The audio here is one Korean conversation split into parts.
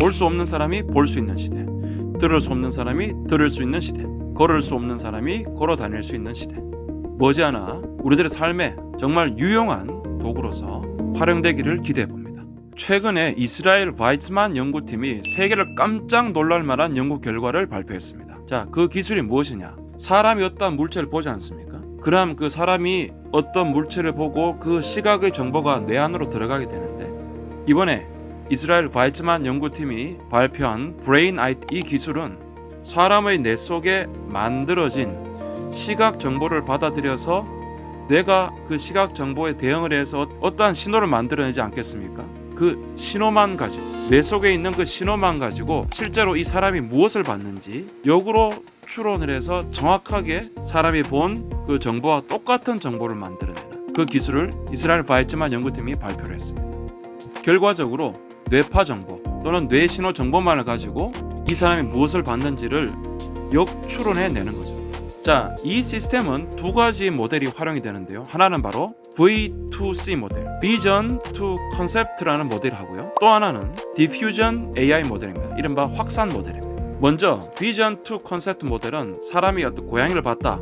볼 수 없는 사람이 볼 수 있는 시대, 들을 수 없는 사람이 들을 수 있는 시대, 걸을 수 없는 사람이 걸어 다닐 수 있는 시대. 머지않아 우리들의 삶에 정말 유용한 도구로서 활용되기를 기대해 봅니다. 최근에 이스라엘 바이츠만 연구팀이 세계를 깜짝 놀랄 만한 연구 결과를 발표했습니다. 자, 그 기술이 무엇이냐? 사람이 어떤 물체를 보지 않습니까? 그럼 그 사람이 어떤 물체를 보고 그 시각의 정보가 뇌 안으로 들어가게 되는데, 이번에 이스라엘 바이츠만 연구팀이 발표한 브레인 아이, 이 기술은 사람의 뇌 속에 만들어진 시각 정보를 받아들여서 뇌가 그 시각 정보에 대응을 해서 어떠한 신호를 만들어내지 않겠습니까? 그 신호만 가지고, 뇌 속에 있는 그 신호만 가지고 실제로 이 사람이 무엇을 봤는지 역으로 추론을 해서 정확하게 사람이 본 그 정보와 똑같은 정보를 만들어내는 그 기술을 이스라엘 바이츠만 연구팀이 발표를 했습니다. 결과적으로 뇌파 정보 또는 뇌 신호 정보만을 가지고 이 사람이 무엇을 봤는지를 역추론해내는 거죠. 자, 이 시스템은 두 가지 모델이 활용이 되는데요. 하나는 바로 V2C 모델, Vision to Concept라는 모델을 하고요. 또 하나는 Diffusion AI 모델입니다. 이른바 확산 모델입니다. 먼저 Vision to Concept 모델은 사람이 어떤 고양이를 봤다.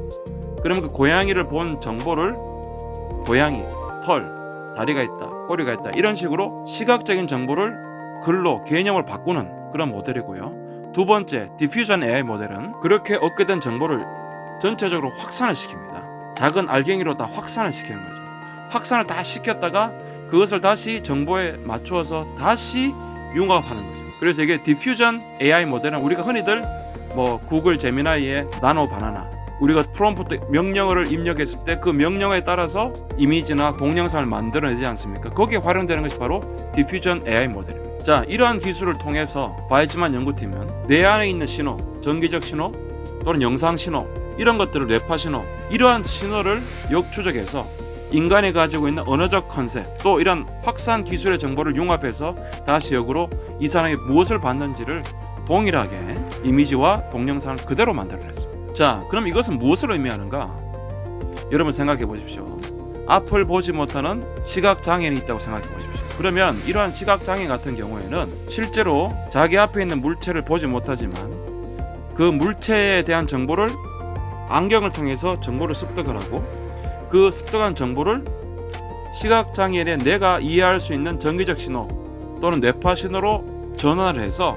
그러면 그 고양이를 본 정보를 고양이, 털, 다리가 있다, 꼬리가 있다, 이런 식으로 시각적인 정보를 글로 개념을 바꾸는 그런 모델이고요. 두 번째 Diffusion AI 모델은 그렇게 얻게 된 정보를 전체적으로 확산을 시킵니다. 작은 알갱이로 다 확산을 시키는 거죠. 확산을 다 시켰다가 그것을 다시 정보에 맞추어서 다시 융합하는 거죠. 그래서 이게 디퓨전 AI 모델은 우리가 흔히들 구글 제미나이의 나노 바나나, 우리가 프롬프트 명령어를 입력했을 때 그 명령어에 따라서 이미지나 동영상을 만들어내지 않습니까? 거기에 활용되는 것이 바로 디퓨전 AI 모델입니다. 자, 이러한 기술을 통해서 바이츠만 연구팀은 뇌 안에 있는 신호, 전기적 신호 또는 영상 신호, 이런 것들을 뇌파 신호, 이러한 신호를 역추적해서 인간이 가지고 있는 언어적 컨셉, 또 이런 확산 기술의 정보를 융합해서 다시 역으로 이 사람이 무엇을 봤는지를 동일하게 이미지와 동영상을 그대로 만들어냈습니다. 자, 그럼 이것은 무엇을 의미하는가? 여러분 생각해 보십시오. 앞을 보지 못하는 시각장애인이 있다고 생각해 보십시오. 그러면 이러한 시각장애 같은 경우에는 실제로 자기 앞에 있는 물체를 보지 못하지만 그 물체에 대한 정보를 안경을 통해서 정보를 습득을 하고 그 습득한 정보를 시각장애인의 뇌가 이해할 수 있는 전기적 신호 또는 뇌파 신호로 전환을 해서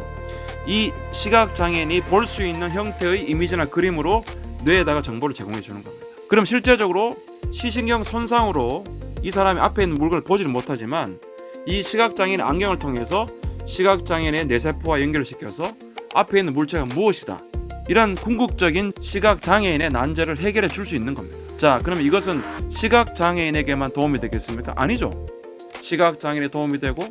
이 시각장애인이 볼 수 있는 형태의 이미지나 그림으로 뇌에다가 정보를 제공해 주는 겁니다. 그럼 실제적으로 시신경 손상으로 이 사람이 앞에 있는 물건을 보지는 못하지만 이 시각장애인의 안경을 통해서 시각장애인의 뇌세포와 연결시켜서 앞에 있는 물체가 무엇이다, 이런 궁극적인 시각장애인의 난제를 해결해 줄 수 있는 겁니다. 자, 그럼 이것은 시각장애인에게만 도움이 되겠습니까? 아니죠. 시각장애인에 도움이 되고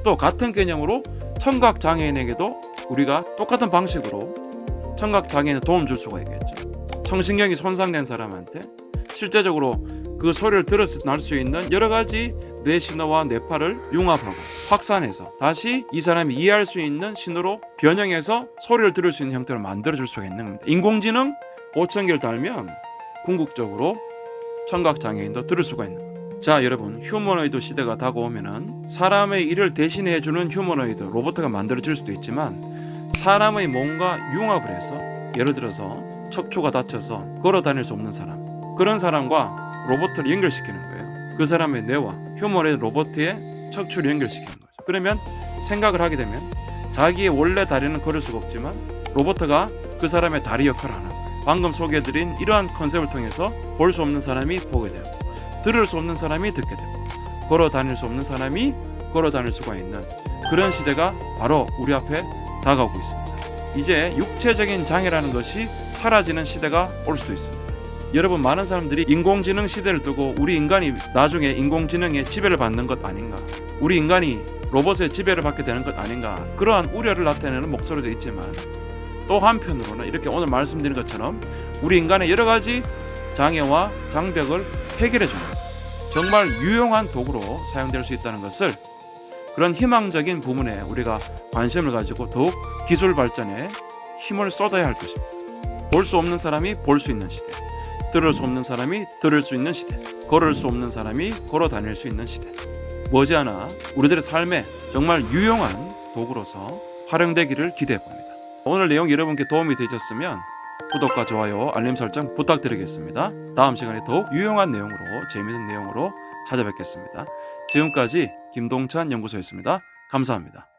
또 같은 개념으로 청각장애인에게도 우리가 똑같은 방식으로 청각장애인에 도움 줄 수가 있겠죠. 청신경이 손상된 사람한테 실제적으로 그 소리를 들었을 때 날 수 있는 여러 가지 뇌 신호와 뇌파를 융합하고 확산해서 다시 이 사람이 이해할 수 있는 신호로 변형해서 소리를 들을 수 있는 형태로 만들어줄 수가 있는 겁니다. 인공지능 보청기를 달면 궁극적으로 청각장애인도 들을 수가 있는 겁니다. 자, 여러분, 휴머노이드 시대가 다가오면은 사람의 일을 대신해 주는 휴머노이드 로봇가 만들어질 수도 있지만 사람의 몸과 융합을 해서 예를 들어서 척추가 다쳐서 걸어 다닐 수 없는 사람, 그런 사람과 로봇을 연결시키는 거예요. 그 사람의 뇌와 휴머노이드 로봇의 척추를 연결시키는 거죠. 그러면 생각을 하게 되면 자기의 원래 다리는 걸을 수가 없지만 로봇가 그 사람의 다리 역할을 하는 거예요. 방금 소개해드린 이러한 컨셉을 통해서 볼 수 없는 사람이 보게 되고 들을 수 없는 사람이 듣게 되고 걸어 다닐 수 없는 사람이 걸어 다닐 수가 있는 그런 시대가 바로 우리 앞에 다가오고 있습니다. 이제 육체적인 장애라는 것이 사라지는 시대가 올 수도 있습니다. 여러분, 많은 사람들이 인공지능 시대를 두고 우리 인간이 나중에 인공지능의 지배를 받는 것 아닌가, 우리 인간이 로봇의 지배를 받게 되는 것 아닌가, 그러한 우려를 나타내는 목소리도 있지만 또 한편으로는 이렇게 오늘 말씀드린 것처럼 우리 인간의 여러 가지 장애와 장벽을 해결해주는 정말 유용한 도구로 사용될 수 있다는 것을, 그런 희망적인 부분에 우리가 관심을 가지고 더욱 기술 발전에 힘을 쏟아야 할 것입니다. 볼 수 없는 사람이 볼 수 있는 시대, 들을 수 없는 사람이 들을 수 있는 시대, 걸을 수 없는 사람이 걸어 다닐 수 있는 시대. 머지않아 우리들의 삶에 정말 유용한 도구로서 활용되기를 기대해 봅니다. 오늘 내용 여러분께 도움이 되셨으면 구독과 좋아요, 알림 설정 부탁드리겠습니다. 다음 시간에 더욱 유용한 내용으로, 재미있는 내용으로 찾아뵙겠습니다. 지금까지 김동찬 연구소였습니다. 감사합니다.